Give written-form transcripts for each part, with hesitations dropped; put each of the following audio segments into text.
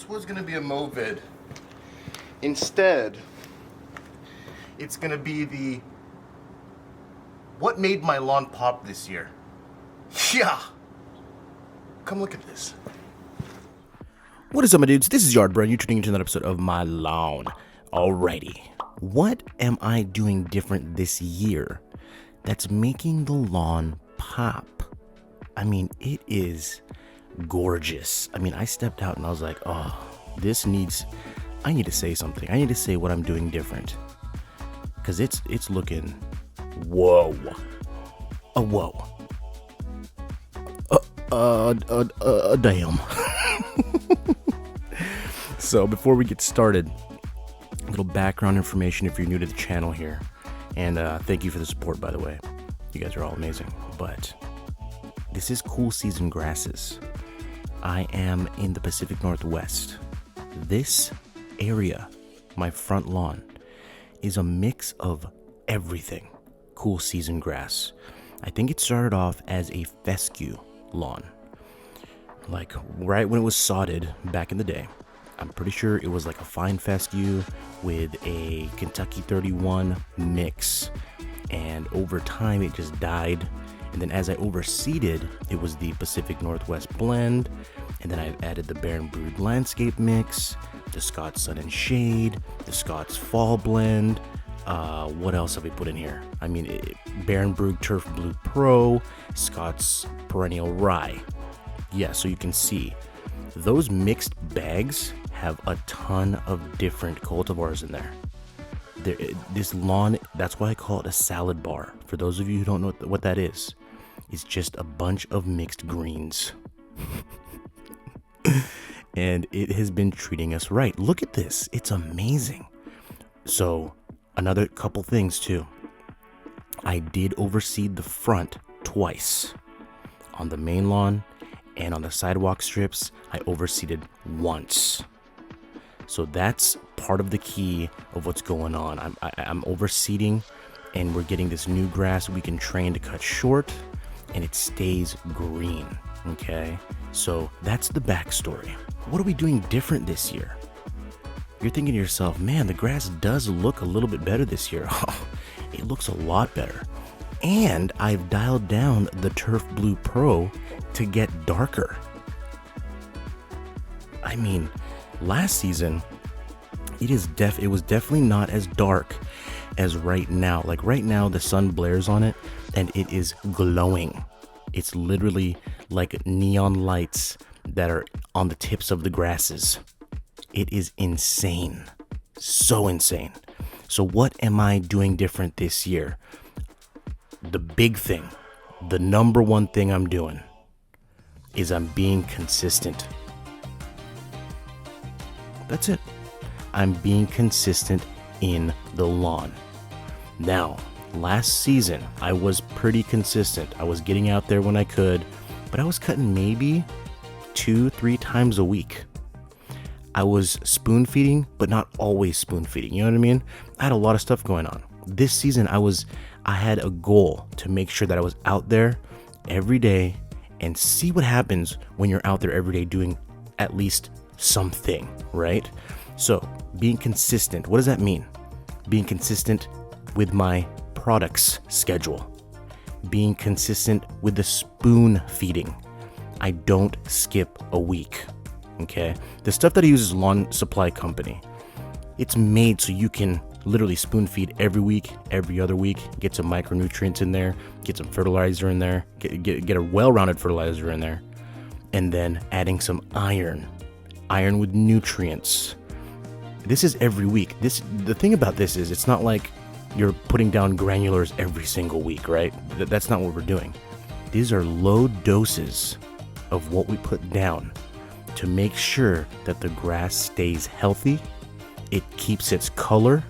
this was gonna be a Mo vid. Instead, it's gonna be the what made my lawn pop this year. Yeah! Come look at this. What is up, my dudes? This is Yard Bro, and you're tuning into another episode of My Lawn. Alrighty. What am I doing different this year that's making the lawn pop? I mean, it is gorgeous. I mean, I stepped out and I was like, oh, I need to say something. I need to say what I'm doing different. Because it's looking, whoa. Whoa. Damn. So before we get started, a little background information if you're new to the channel here. And thank you for the support, by the way. You guys are all amazing. But this is cool season grasses. I am in the Pacific Northwest. This area, my front lawn, is a mix of everything cool season grass. I think it started off as a fescue lawn. Like right when it was sodded back in the day. I'm pretty sure it was like a fine fescue with a Kentucky 31 mix. And over time it just died. And then as I overseeded, it was the Pacific Northwest blend. And then I added the Barren Brood Landscape mix, the Scott's Sun and Shade, the Scott's Fall blend. What else have we put in here? I mean, Barren Brood Turf Blue Pro, Scott's Perennial Rye. Yeah, so you can see those mixed bags have a ton of different cultivars in there. This lawn, that's why I call it a salad bar. For those of you who don't know what that is, it's just a bunch of mixed greens. And it has been treating us right. Look at this. It's amazing. So, another couple things too. I did overseed the front twice. On the main lawn and on the sidewalk strips, I overseeded once. So that's part of the key of what's going on. I'm overseeding, and we're getting this new grass we can train to cut short, and it stays green. Okay, so that's the backstory. What are we doing different this year? You're thinking to yourself, man, the grass does look a little bit better this year. It looks a lot better. And I've dialed down the Turf Blue Pro to get darker. I mean, last season, it was definitely not as dark as right now. Like right now, the sun blares on it and it is glowing. It's literally like neon lights that are on the tips of the grasses. It is insane. So insane. So what am I doing different this year? The big thing, the number one thing I'm doing is I'm being consistent. That's it. I'm being consistent in the lawn. Now, last season, I was pretty consistent. I was getting out there when I could, but I was cutting maybe 2-3 times a week. I was spoon feeding, but not always spoon feeding. You know what I mean? I had a lot of stuff going on. This season, I had a goal to make sure that I was out there every day and see what happens when you're out there every day doing at least something, right? So being consistent, what does that mean? Being consistent with my products schedule, being consistent with the spoon feeding. I don't skip a week. Okay, the stuff that I use is Lawn Supply Company. It's made so you can literally spoon feed every week, every other week, get some micronutrients in there, get some fertilizer in there, get a well-rounded fertilizer in there, and then adding some iron with nutrients. This is every week. The thing about this is it's not like you're putting down granulars every single week, right? That's not what we're doing. These are low doses of what we put down to make sure that the grass stays healthy. It keeps its color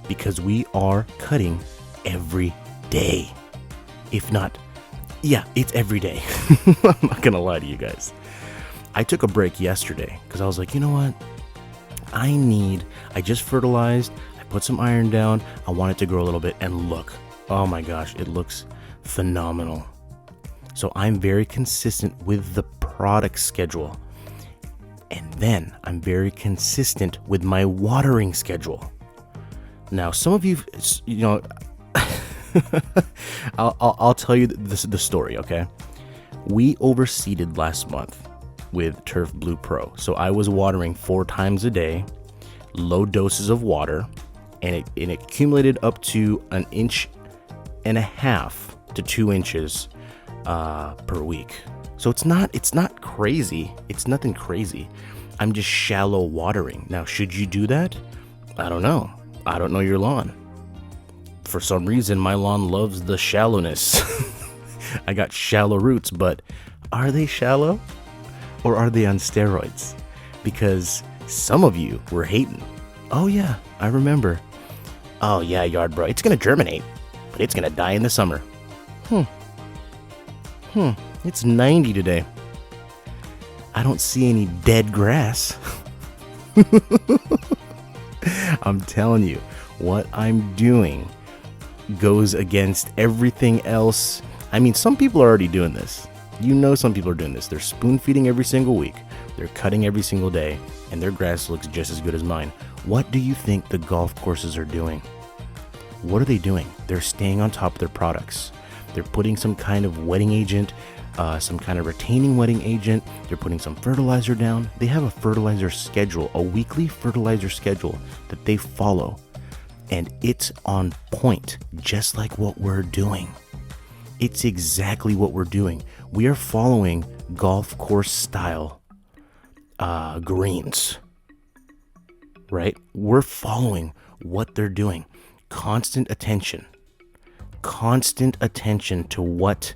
because we are cutting every day. If not, yeah, it's every day. I'm not gonna lie to you guys. I took a break yesterday because I was like, you know what? I just fertilized, I put some iron down, I want it to grow a little bit, and look, oh my gosh, it looks phenomenal. So I'm very consistent with the product schedule. And then I'm very consistent with my watering schedule. Now, some of you, I'll tell you the story, okay? We overseeded last month with Turf Blue Pro. So I was watering 4 times a day, low doses of water, and it accumulated up to 1.5 inches to 2 inches per week. So it's not crazy. It's nothing crazy. I'm just shallow watering. Now, should you do that? I don't know. I don't know your lawn. For some reason, my lawn loves the shallowness. I got shallow roots, but are they shallow or are they on steroids? Because some of you were hating. Oh yeah, I remember. Oh yeah, yard bro, it's gonna germinate, but it's gonna die in the summer. It's 90 today. I don't see any dead grass. I'm telling you, what I'm doing goes against everything else. I mean, some people are already doing this. You know, some people are doing this. They're spoon feeding every single week. They're cutting every single day, and their grass looks just as good as mine. What do you think the golf courses are doing? What are they doing? They're staying on top of their products. They're putting some kind of wetting agent, some kind of retaining wetting agent. They're putting some fertilizer down. They have a fertilizer schedule, a weekly fertilizer schedule that they follow. And it's on point, just like what we're doing. It's exactly what we're doing. We are following golf course style greens, right? We're following what they're doing. Constant attention to what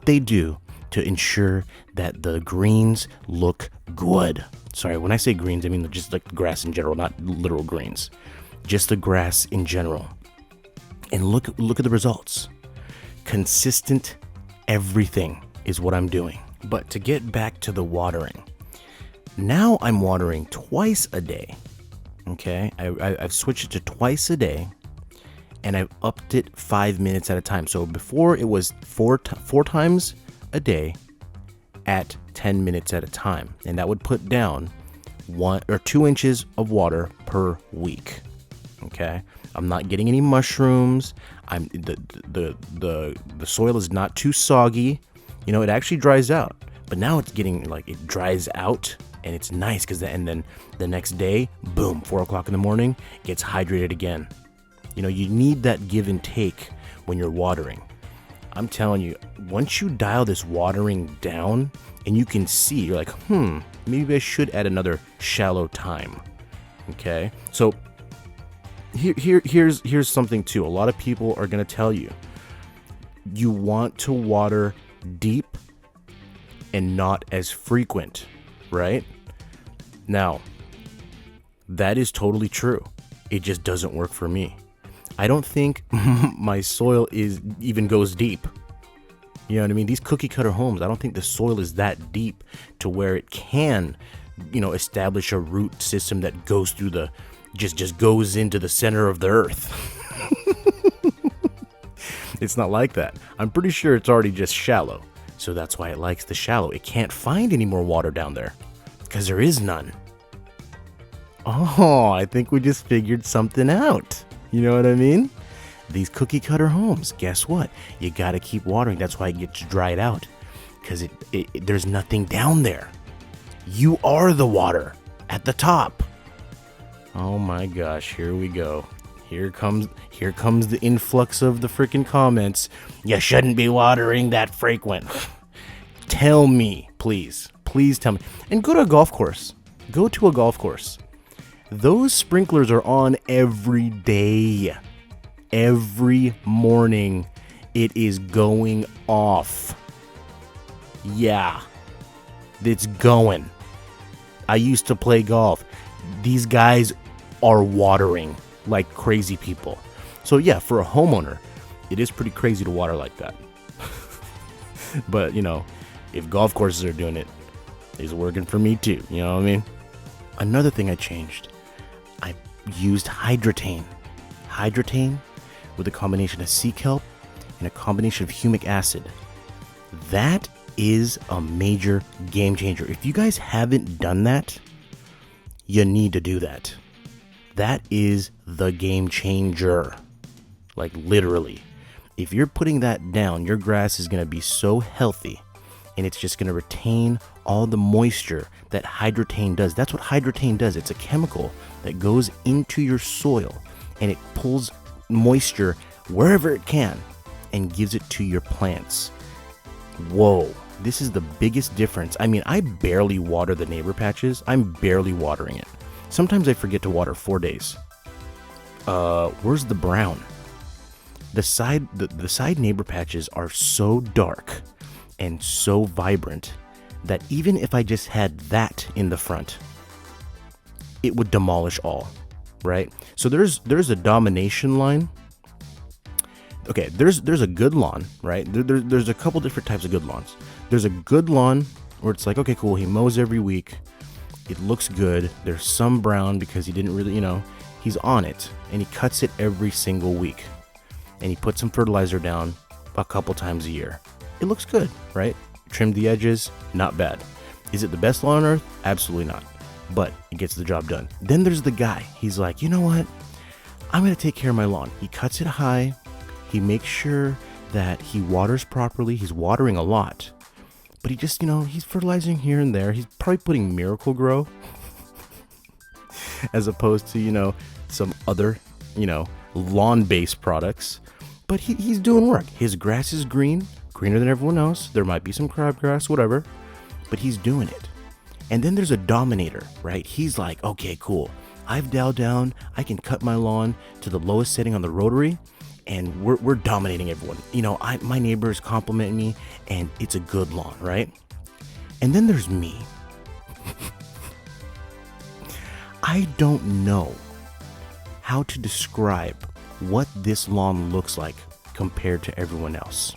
they do to ensure that the greens look good. Sorry, when I say greens, I mean just like grass in general, not literal greens. Just the grass in general. And look at the results. Consistent everything is what I'm doing. But to get back to the watering, now I'm watering twice a day. Okay, I've switched it to twice a day, and I've upped it 5 minutes at a time. So before it was four times a day at 10 minutes at a time, and that would put down 1 or 2 inches of water per week. Okay, I'm not getting any mushrooms. The soil is not too soggy. You know, it actually dries out, but now it's getting like it dries out, and it's nice because then the next day, boom, 4 o'clock in the morning, gets hydrated again. You know, you need that give and take when you're watering. I'm telling you, once you dial this watering down, and you can see, you're like, maybe I should add another shallow time. Okay, so here's something too. A lot of people are gonna tell you, you want to water deep and not as frequent, right? Now, that is totally true. It just doesn't work for me. I don't think my soil even goes deep. You know what I mean? These cookie cutter homes, I don't think the soil is that deep to where it can, establish a root system that goes through just goes into the center of the earth. It's not like that. I'm pretty sure it's already just shallow. So that's why it likes the shallow. It can't find any more water down there because there is none. Oh, I think we just figured something out. You know what I mean? These cookie cutter homes, guess what? You got to keep watering. That's why it gets dried out, because there's nothing down there. You are the water at the top. Oh my gosh, here we go. Here comes the influx of the freaking comments. You shouldn't be watering that frequent. Tell me, please tell me. And go to a golf course. Go to a golf course. Those sprinklers are on every day. Every morning it is going off. Yeah, it's going. I used to play golf. These guys are watering like crazy people. So yeah, for a homeowner, it is pretty crazy to water like that. But if golf courses are doing it, it's working for me too. You know what I mean? Another thing I changed, I used Hydretain. Hydretain with a combination of sea kelp and a combination of humic acid. That is a major game changer. If you guys haven't done that, you need to do that. That is the game changer. Like literally. If you're putting that down, your grass is going to be so healthy, and it's just going to retain all the moisture that Hydretain does. That's what Hydretain does. It's a chemical that goes into your soil, and it pulls moisture wherever it can and gives it to your plants. Whoa, this is the biggest difference. I mean, I barely water the neighbor patches. I'm barely watering it. Sometimes I forget to water 4 days. Where's the brown? The side neighbor patches are so dark and so vibrant that even if I just had that in the front, it would demolish all, right? So there's a domination line. Okay, there's a good lawn, right? There's a couple different types of good lawns. There's a good lawn where it's like, okay, cool, he mows every week. It looks good. There's some brown because he didn't really, he's on it, and he cuts it every single week. And he puts some fertilizer down a couple times a year. It looks good, right? Trimmed the edges, not bad. Is it the best lawn on earth? Absolutely not. But it gets the job done. Then there's the guy. He's like, you know what? I'm going to take care of my lawn. He cuts it high. He makes sure that he waters properly. He's watering a lot. But he just, he's fertilizing here and there. He's probably putting Miracle Grow as opposed to, some other, lawn-based products. But he's doing work. His grass is greener than everyone else. There might be some crabgrass, whatever, but he's doing it. And then there's a dominator, right? He's like, okay, cool. I've dialed down. I can cut my lawn to the lowest setting on the rotary, and we're dominating everyone. My neighbors compliment me, and it's a good lawn, right? And then there's me. I don't know how to describe what this lawn looks like compared to everyone else.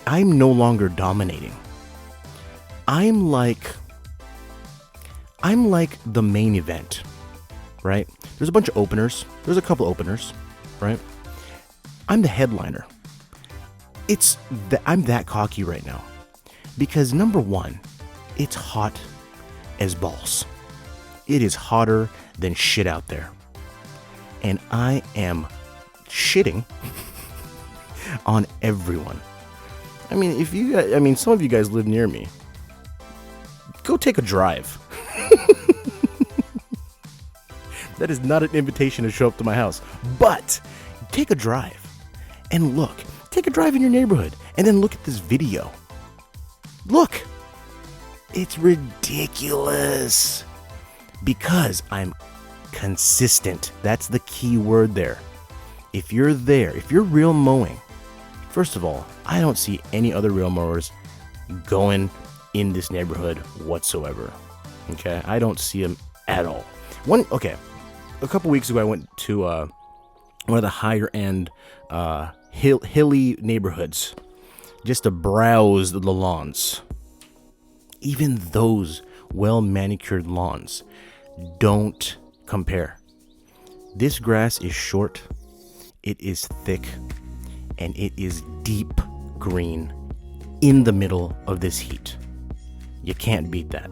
I'm no longer dominating. I'm like the main event, right? There's a bunch of openers. There's a couple openers, right? I'm the headliner. I'm that cocky right now because number one, it's hot as balls. It is hotter than shit out there. And I am shitting on everyone. I mean, some of you guys live near me. Go take a drive. That is not an invitation to show up to my house. But take a drive and look. Take a drive in your neighborhood and then look at this video. Look. It's ridiculous. Because I'm consistent. That's the key word there. If you're real mowing, first of all, I don't see any other real mowers going in this neighborhood whatsoever. Okay, I don't see them at all. A couple weeks ago, I went to one of the higher end hilly neighborhoods just to browse the lawns. Even those well manicured lawns don't compare. This grass is short, it is thick, and it is deep green in the middle of this heat. You can't beat that.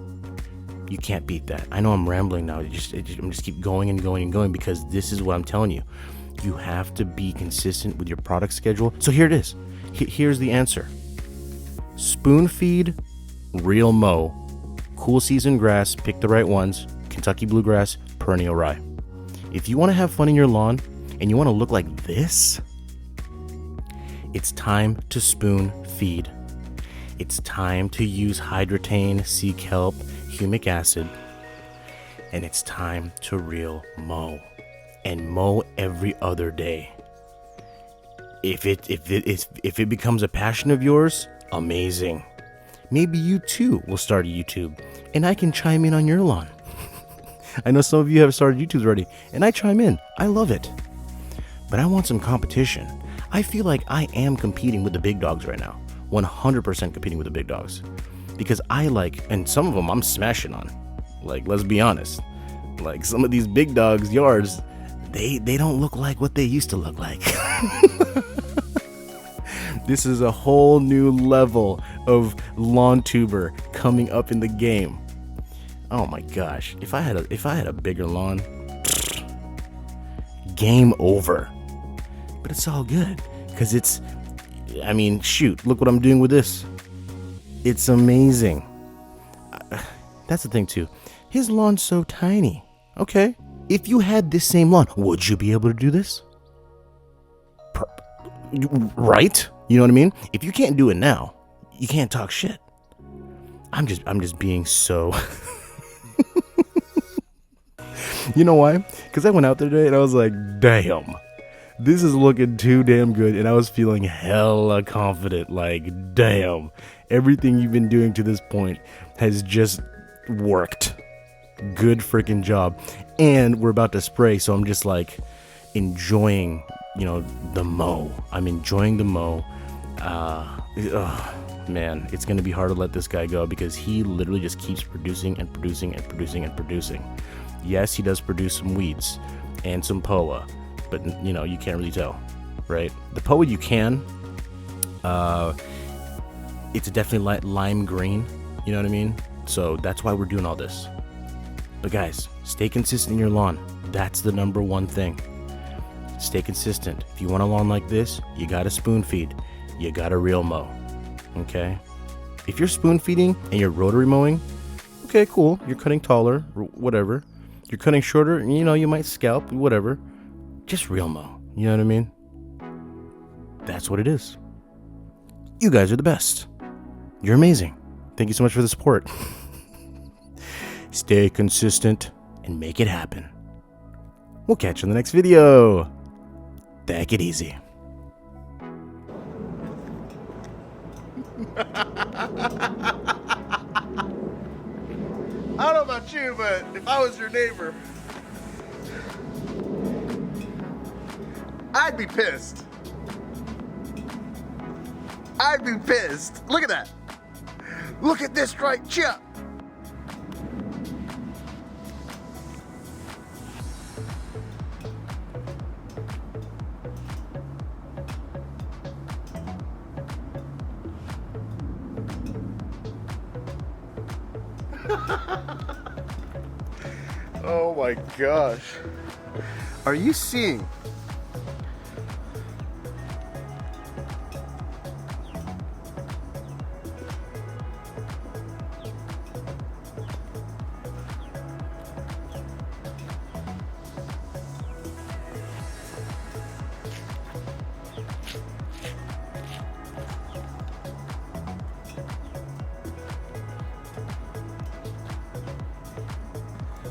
You can't beat that. I know I'm rambling now. I'm just keep going and going and going because this is what I'm telling you. You have to be consistent with your product schedule. So here it is. Here's the answer. Spoon feed, real mow, cool season grass, pick the right ones, Kentucky bluegrass, perennial rye. If you want to have fun in your lawn and you want to look like this, it's time to spoon feed. It's time to use Hydretain, sea kelp, humic acid, and it's time to real mow and mow every other day. If it becomes a passion of yours, amazing. Maybe you too will start a YouTube and I can chime in on your lawn. I know some of you have started YouTubes already and I chime in. I love it. But I want some competition. I feel like I am competing with the big dogs right now. 100% competing with the big dogs. Because and some of them I'm smashing on. Like, let's be honest. Like, some of these big dogs' yards, they don't look like what they used to look like. This is a whole new level of lawn tuber coming up in the game. Oh my gosh. If I had a bigger lawn, game over. But it's all good because I mean, shoot, look what I'm doing with this. It's amazing. That's the thing too. His lawn's so tiny. Okay. If you had this same lawn, would you be able to do this? Right? You know what I mean? If you can't do it now, you can't talk shit. I'm just being so You know why? Because I went out there today and I was like, damn, this is looking too damn good. And I was feeling hella confident. Like, damn, everything you've been doing to this point has just worked. Good freaking job. And we're about to spray, so I'm just like enjoying, the mow. I'm enjoying the mow. Man, it's going to be hard to let this guy go because he literally just keeps producing and producing and producing and producing. Yes, he does produce some weeds and some POA, but you can't really tell, right? The POA you can. It's definitely lime green, you know what I mean? So that's why we're doing all this. But guys, stay consistent in your lawn. That's the number one thing. Stay consistent. If you want a lawn like this, you gotta spoon feed. You gotta reel mow. Okay? If you're spoon feeding and you're rotary mowing, okay, cool. You're cutting taller, whatever. You're cutting shorter, you might scalp, whatever. Just reel mow. You know what I mean? That's what it is. You guys are the best. You're amazing. Thank you so much for the support. Stay consistent and make it happen. We'll catch you in the next video. Take it easy. I don't know about you, but if I was your neighbor, I'd be pissed. I'd be pissed. Look at that. Look at this right here. Oh my gosh. Are you seeing